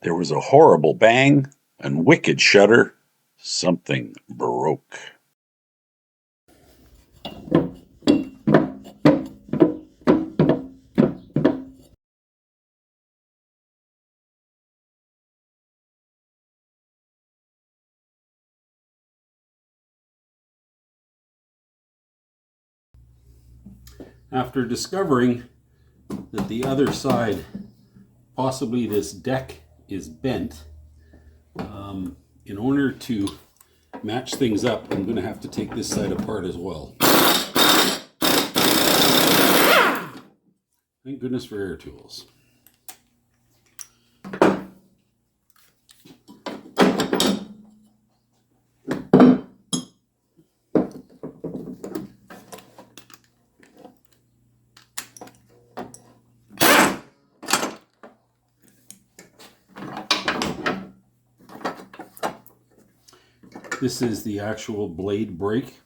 There was a horrible bang and wicked shudder. Something broke. After discovering that the other side, possibly this deck, is bent, in order to match things up, I'm going to have to take this side apart as well. Thank goodness for air tools. This is the actual blade break.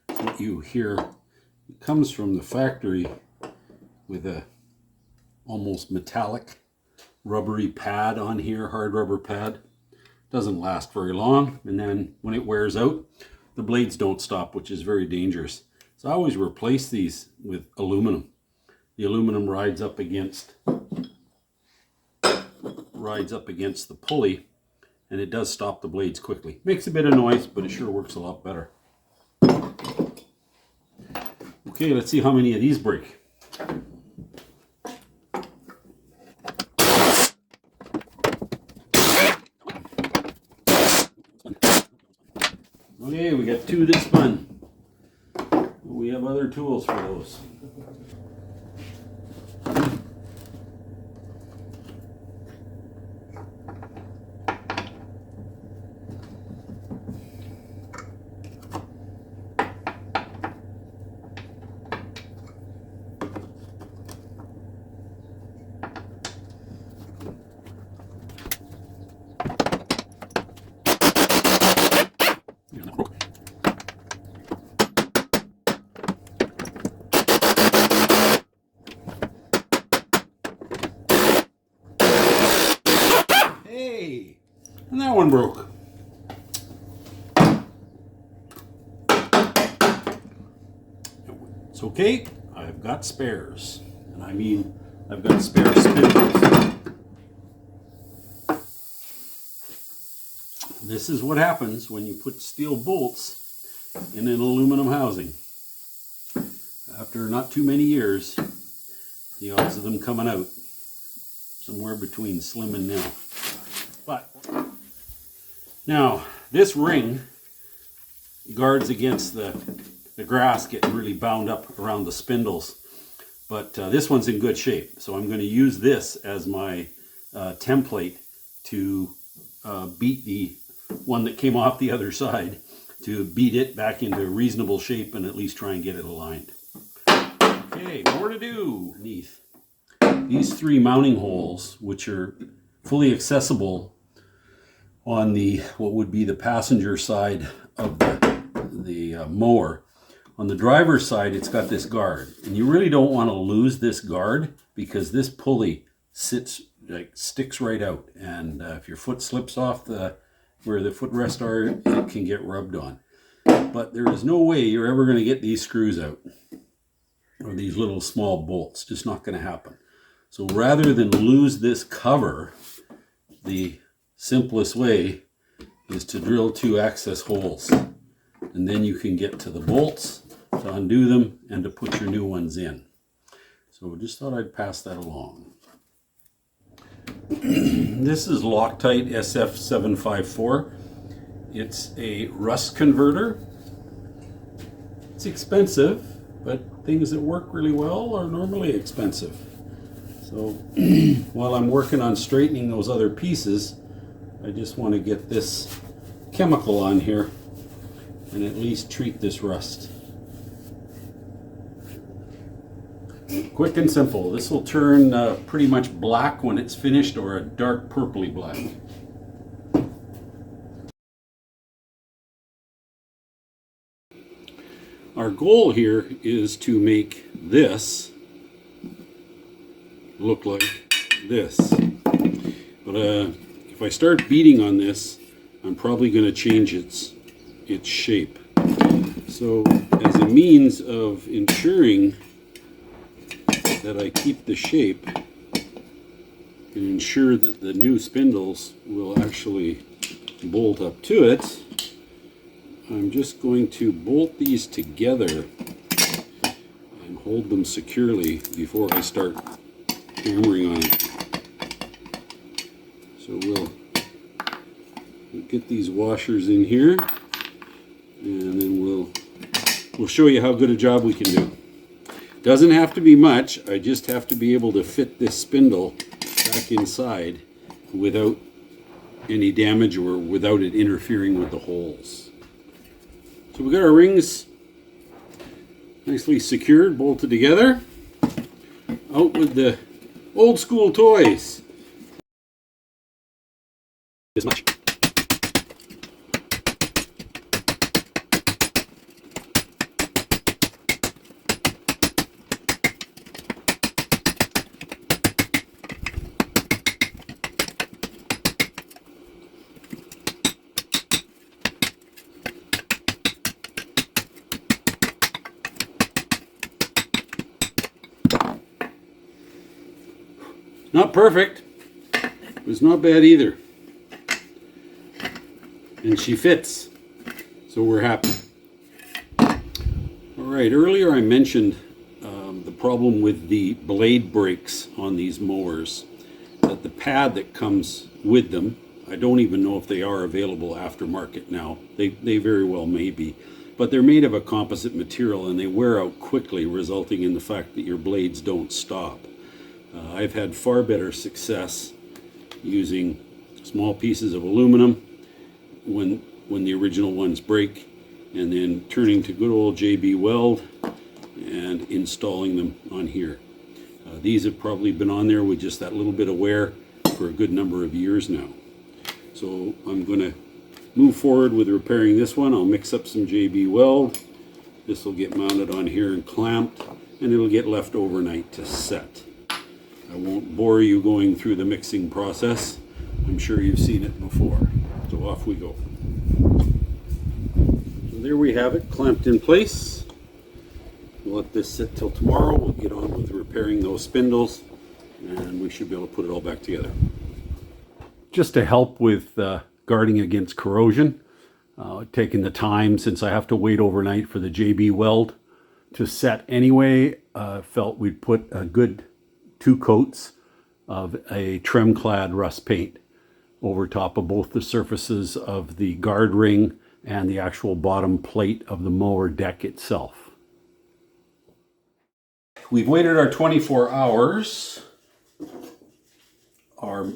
What you hear, it comes from the factory with a almost metallic rubbery pad on here, hard rubber pad. Doesn't last very long, and then when it wears out, the blades don't stop, which is very dangerous. So I always replace these with aluminum. The aluminum rides up against the pulley, and it does stop the blades quickly. Makes a bit of noise, but it sure works a lot better. Okay, let's see how many of these break. Okay, we got 2 that spun. We have other tools for those. Hey, and that one broke. It's okay, I've got spares. And I mean, I've got spare spindles. This is what happens when you put steel bolts in an aluminum housing. After not too many years, the odds of them coming out somewhere between slim and nil. But now this ring guards against the grass getting really bound up around the spindles, but this one's in good shape, so I'm going to use this as my template to beat the one that came off the other side, to beat it back into reasonable shape and at least try and get it aligned. Okay, more to do beneath. These 3 mounting holes, which are fully accessible on the what would be the passenger side of the mower. On the driver's side, it's got this guard, and you really don't want to lose this guard because this pulley sticks right out, and if your foot slips off where the footrests are, it can get rubbed on. But there is no way you're ever going to get these screws out, or these little small bolts. Just not going to happen. So rather than lose this cover, the simplest way is to drill 2 access holes, and then you can get to the bolts to undo them and to put your new ones in. So just thought I'd pass that along. This is Loctite SF754. It's a rust converter. It's expensive, but things that work really well are normally expensive. So while I'm working on straightening those other pieces, I just want to get this chemical on here and at least treat this rust. Quick and simple. This will turn pretty much black when it's finished, or a dark purpley black. Our goal here is to make this look like this. But if I start beating on this, I'm probably going to change its shape. So as a means of ensuring that I keep the shape and ensure that the new spindles will actually bolt up to it, I'm just going to bolt these together and hold them securely before I start hammering on it. So we'll get these washers in here, and then we'll show you how good a job we can do. Doesn't have to be much. I just have to be able to fit this spindle back inside without any damage or without it interfering with the holes. So we got our rings nicely secured, bolted together. Out with the old school toys. This much. Not perfect, but it's not bad either. And she fits, so we're happy. All right, earlier I mentioned the problem with the blade brakes on these mowers, that the pad that comes with them, I don't even know if they are available aftermarket now. They very well may be, but they're made of a composite material and they wear out quickly, resulting in the fact that your blades don't stop. I've had far better success using small pieces of aluminum when the original ones break, and then turning to good old JB Weld and installing them on here. These have probably been on there with just that little bit of wear for a good number of years now. So I'm going to move forward with repairing this one. I'll mix up some JB Weld. This will get mounted on here and clamped, and it'll get left overnight to set. I won't bore you going through the mixing process. I'm sure you've seen it before. So off we go. So there we have it, clamped in place. We'll let this sit till tomorrow. We'll get on with repairing those spindles, and we should be able to put it all back together. Just to help with guarding against corrosion, taking the time, since I have to wait overnight for the JB Weld to set anyway, felt we'd put a good 2 coats of a trim-clad rust paint over top of both the surfaces of the guard ring and the actual bottom plate of the mower deck itself. We've waited our 24 hours. Our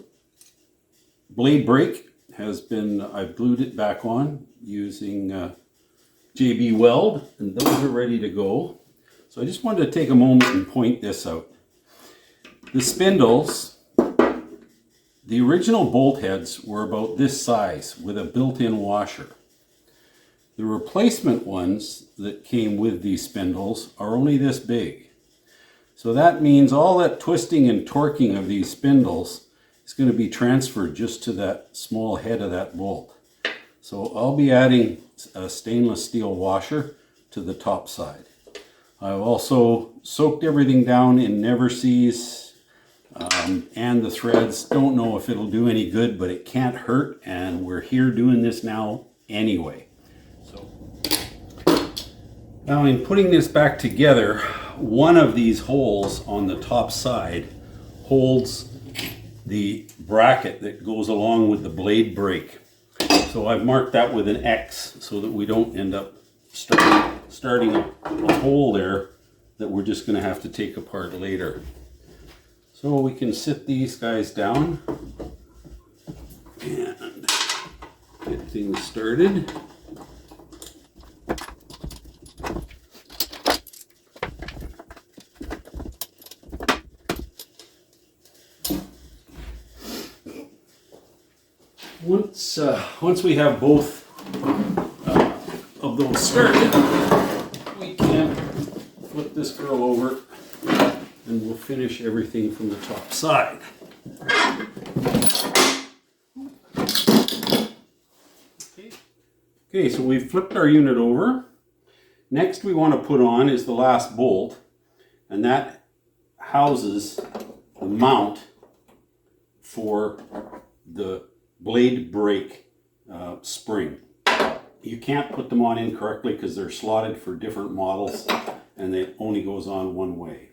blade brake has been, I've glued it back on using JB Weld, and those are ready to go. So I just wanted to take a moment and point this out. The spindles, the original bolt heads were about this size with a built-in washer. The replacement ones that came with these spindles are only this big. So that means all that twisting and torquing of these spindles is going to be transferred just to that small head of that bolt. So I'll be adding a stainless steel washer to the top side. I've also soaked everything down in Never Seas, and the threads. Don't know if it'll do any good, but it can't hurt, and we're here doing this now anyway. So now in putting this back together, one of these holes on the top side holds the bracket that goes along with the blade brake. So I've marked that with an X so that we don't end up starting a hole there that we're just going to have to take apart later. So we can sit these guys down and get things started. Once we have both of those started, we can flip this girl over and we'll finish everything from the top side. Okay, so we've flipped our unit over. Next we want to put on is the last bolt, and that houses the mount for the blade brake spring. You can't put them on incorrectly because they're slotted for different models, and it only goes on one way.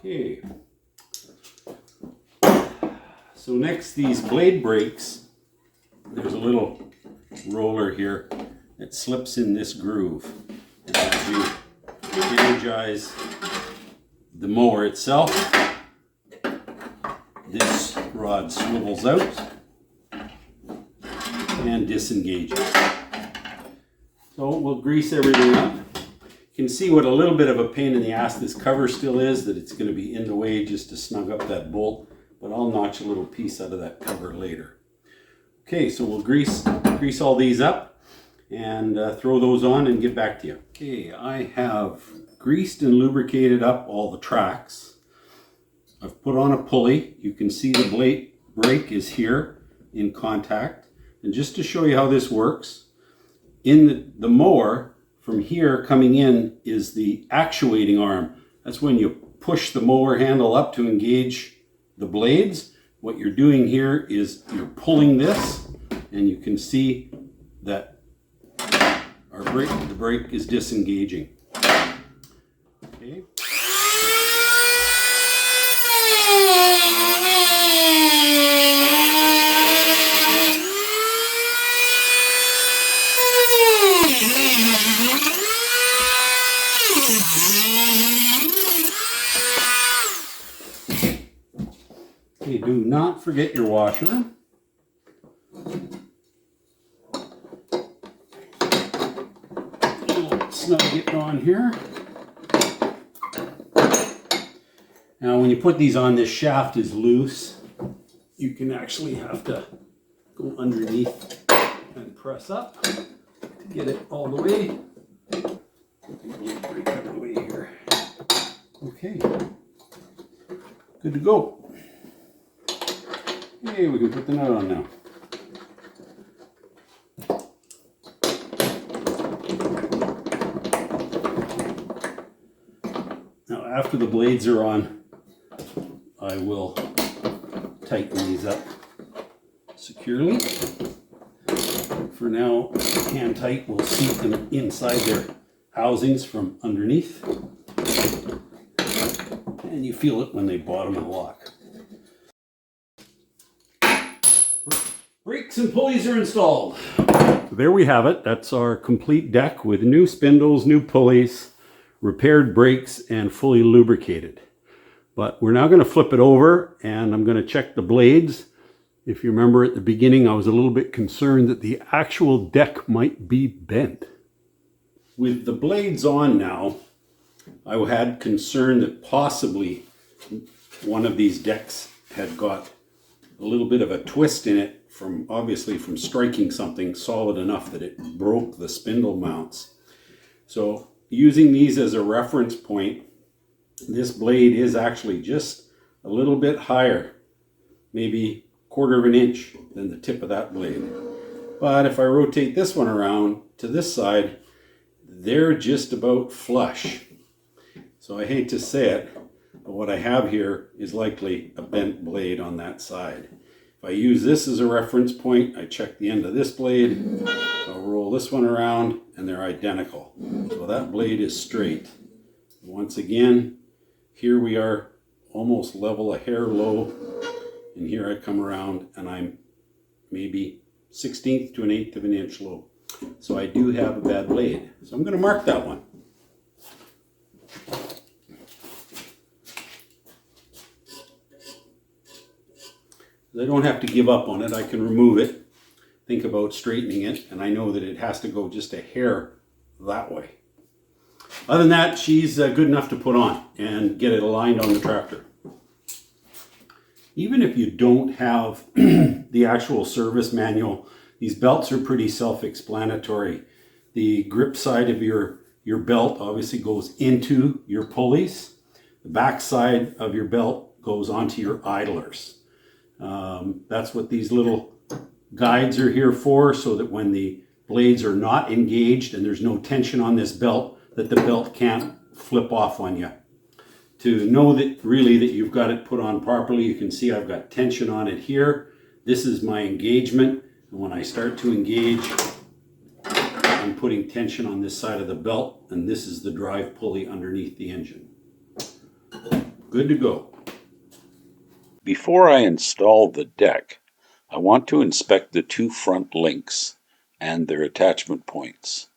Okay, so next, these blade brakes, there's a little roller here that slips in this groove. And as you energize the mower itself, this rod swivels out and disengages. So we'll grease everything up. You can see what a little bit of a pain in the ass this cover still is, that it's going to be in the way just to snug up that bolt, but I'll notch a little piece out of that cover later. Okay, so we'll grease all these up and throw those on and get back to you. Okay, I have greased and lubricated up all the tracks. I've put on a pulley. You can see the blade brake is here in contact. And just to show you how this works, in the mower, from here coming in is the actuating arm. That's when you push the mower handle up to engage the blades. What you're doing here is you're pulling this, and you can see that the brake is disengaging. Okay. Okay, do not forget your washer. Snug getting on here. Now when you put these on, this shaft is loose. You can actually have to go underneath and press up to get it all the way. Break out of the way here. Okay, good to go. Okay, we can put the nut on now. Now after the blades are on, I will tighten these up securely. For now, hand tight will seat them inside their housings from underneath. And you feel it when they bottom and lock. Brakes and pulleys are installed. So there we have it. That's our complete deck with new spindles, new pulleys, repaired brakes, and fully lubricated. But we're now going to flip it over, and I'm going to check the blades. If you remember at the beginning, I was a little bit concerned that the actual deck might be bent. With the blades on now, I had concern that possibly one of these decks had got a little bit of a twist in it obviously from striking something solid enough that it broke the spindle mounts. So using these as a reference point, this blade is actually just a little bit higher, maybe 1/4 of an inch than the tip of that blade. But if I rotate this one around to this side, they're just about flush. So I hate to say it, but what I have here is likely a bent blade on that side. If I use this as a reference point, I check the end of this blade, I'll roll this one around, and they're identical. So that blade is straight. Once again, here we are almost level, a hair low, and here I come around and I'm maybe 1/16 to 1/8 of an inch low. So I do have a bad blade. So I'm going to mark that one. I don't have to give up on it. I can remove it. think about straightening it, and I know that it has to go just a hair that way. Other than that, she's good enough to put on and get it aligned on the tractor. Even if you don't have the actual service manual, these belts are pretty self-explanatory. The grip side of your belt obviously goes into your pulleys. The back side of your belt goes onto your idlers. That's what these little guides are here for, so that when the blades are not engaged and there's no tension on this belt, that the belt can't flip off on you. To know that really that you've got it put on properly, you can see I've got tension on it here. This is my engagement, and when I start to engage, I'm putting tension on this side of the belt, and this is the drive pulley underneath the engine. Good to go. Before I install the deck, I want to inspect the two front links and their attachment points.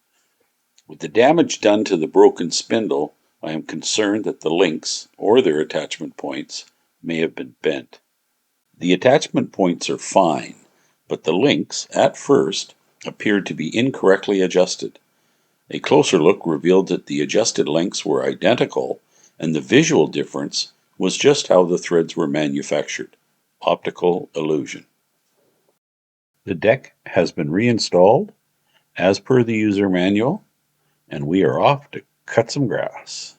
With the damage done to the broken spindle, I am concerned that the links, or their attachment points, may have been bent. The attachment points are fine, but the links, at first, appeared to be incorrectly adjusted. A closer look revealed that the adjusted links were identical, and the visual difference was just how the threads were manufactured. Optical illusion. The deck has been reinstalled, as per the user manual, and we are off to cut some grass.